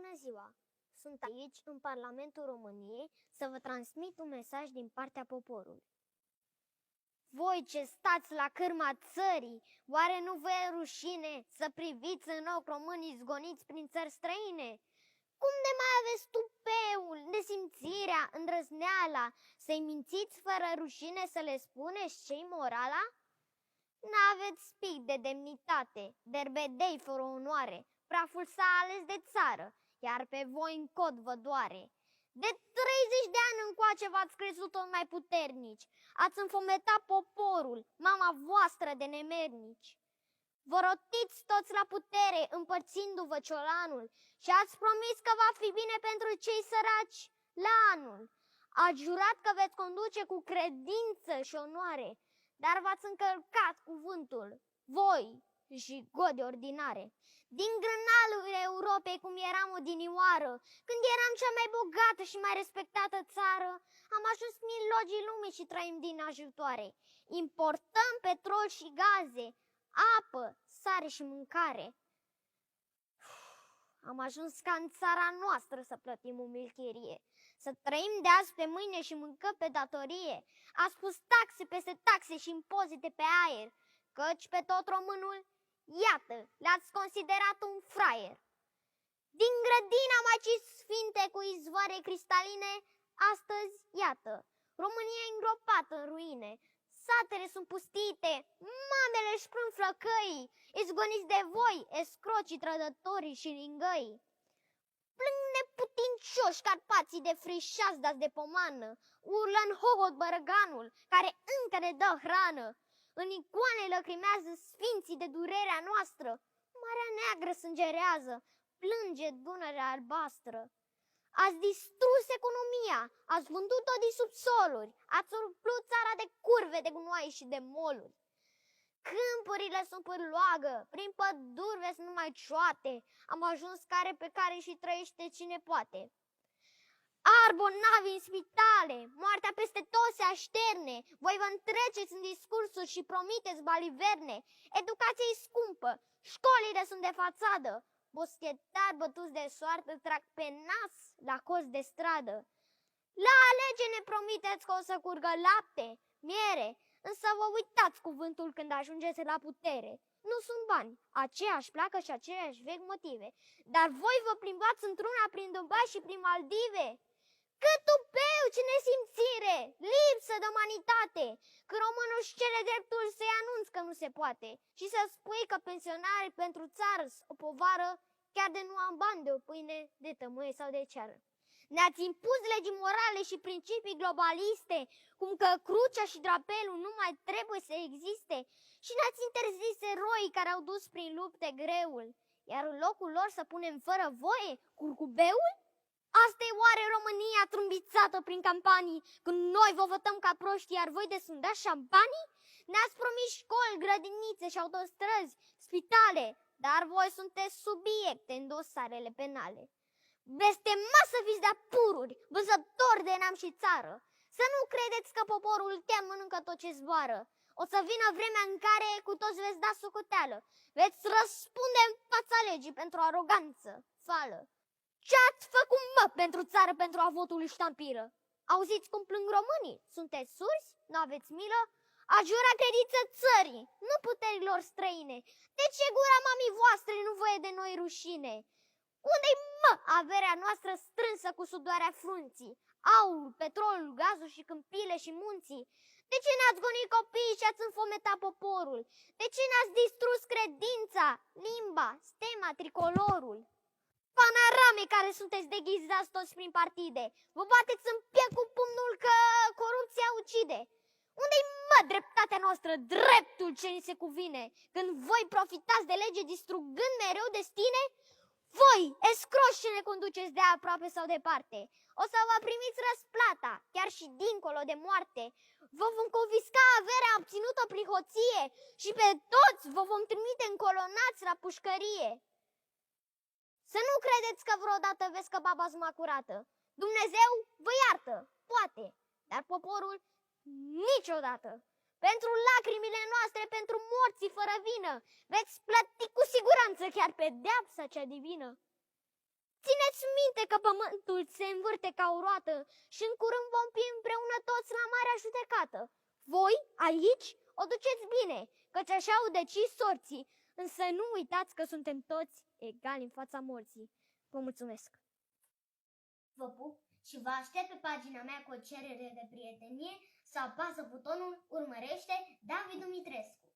Bună ziua! Sunt aici, în Parlamentul României, să vă transmit un mesaj din partea poporului. Voi ce stați la cârma țării, oare nu vă e rușine să priviți în ochi românii zgoniți prin țări străine? Cum de mai aveți tupeul, nesimțirea, îndrăzneala, să-i mințiți fără rușine să le spuneți ce-i morala? N-aveți pic de demnitate, derbedei fără onoare, praful s-a ales de țară, iar pe voi în cod vă doare. De 30 de ani încoace v-ați crezut tot mai puternici, ați înfometat poporul, mama voastră de nemernici. Vă rotiți toți la putere, împărțindu-vă ciolanul, și ați promis că va fi bine pentru cei săraci la anul. Ați jurat că veți conduce cu credință și onoare, dar v-ați încălcat cuvântul, voi, jigode ordinare. Din grânalul Europei, cum eram odinioară, când eram cea mai bogată și mai respectată țară, am ajuns milogii lumii și trăim din ajutoare. Importăm petrol și gaze, apă, sare și mâncare. Am ajuns ca în țara noastră să plătim umilchirie, să trăim de azi pe mâine și mâncăm pe datorie. Ați pus taxe peste taxe și impozite pe aer, căci pe tot românul, iată, le-ați considerat un fraier. Din grădina Maicii Sfinte cu izvoare cristaline, astăzi, iată, România e îngropată în ruine. Satele sunt pustite, mamele își plâng flăcăii, izgoniți de voi, escrocii, trădătorii și lingăii. Plâng neputincioși carpații de frișați dați de pomană, urlă în hohot bărăganul, care încă ne dă hrană. În icoane lăcrimează sfinții de durerea noastră, Marea Neagră sângerează, plânge Dunărea albastră. Ați distrus economia, ați vândut-o din subsoluri, ați umplut țara de curve, de gunoi și de moluri. Câmpurile sunt pârloagă, prin păduri vezi numai cioate, am ajuns care pe care și trăiește cine poate. Arbonavi în spitale, moartea peste tot se așterne, voi vă întreceți în discursuri și promiteți baliverne, educația e scumpă, școlile sunt de fațadă, boschetari bătuți de soartă trag pe nas la cozi de stradă. La alegeri ne promiteți că o să curgă lapte, miere, însă vă uitați cuvântul când ajungeți la putere. Nu sunt bani, aceeași placă și aceleași vechi motive, dar voi vă plimbați într-una prin Dubai și prin Maldive. Cât tupeu, ce nesimțire, lipsă de umanitate, că românul își cere dreptul să-i anunț că nu se poate și să spui că pensionarii pentru țară o povară, chiar de nu am bani de o pâine, de tămâie sau de ceară. Ne-ați impus legi morale și principii globaliste, cum că crucea și drapelul nu mai trebuie să existe, și ne-ați interzis eroii care au dus prin lupte greul, iar în locul lor să punem fără voie curcubeul? Asta e oare România trâmbițată prin campanii, când noi vă votăm ca proști, iar voi desundați șampanii? Ne-ați promis școli, grădinițe și autostrăzi, spitale, dar voi sunteți subiecte în dosarele penale. Blestemați să fiți de-a pururi, vânzători de neam și țară. Să nu credeți că poporul chiar mănâncă tot ce zboară. O să vină vremea în care cu toți veți da socoteală. Veți răspunde în fața legii pentru aroganță, fală. Ce-ați făcut, mă, pentru țară, pentru a votului ștampiră? Auziți cum plâng românii? Sunteți surzi? Nu aveți milă? A jura credință țării, nu puterilor străine. De ce gura mamii voastre nu voie de noi rușine? Unde-i, mă, averea noastră strânsă cu sudoarea frunții? Aurul, petrolul, gazul și câmpile și munții? De ce ne-ați gonit copiii și ați înfometat poporul? De ce ne-ați distrus credința, limba, stema, tricolorul? Panorame care sunteți deghizați toți prin partide, vă bateți în piept cu pumnul că corupția ucide. Unde-i, mă, dreptatea noastră, dreptul ce ni se cuvine, când voi profitați de lege distrugând mereu destine? Voi, escroși ce ne conduceți de aproape sau departe, o să vă primiți răsplata, chiar și dincolo de moarte. Vă vom confisca averea obținută prin hoție și pe toți vă vom trimite încolonați la pușcărie. Să nu credeți că vreodată vezi că baba zma curată. Dumnezeu vă iartă, poate, dar poporul niciodată. Pentru lacrimile noastre, pentru morții fără vină, veți plăti cu siguranță chiar pedeapsa cea divină. Țineți Țineți minte că pământul se învârte ca o roată și în curând vom fi împreună toți la marea judecată. Voi, aici, o duceți bine, căci așa au decis sorții, însă nu uitați că suntem toți egali în fața morții. Vă mulțumesc! Vă pup și vă aștept pe pagina mea cu o cerere de prietenie să apasă butonul Urmărește David Dumitrescu.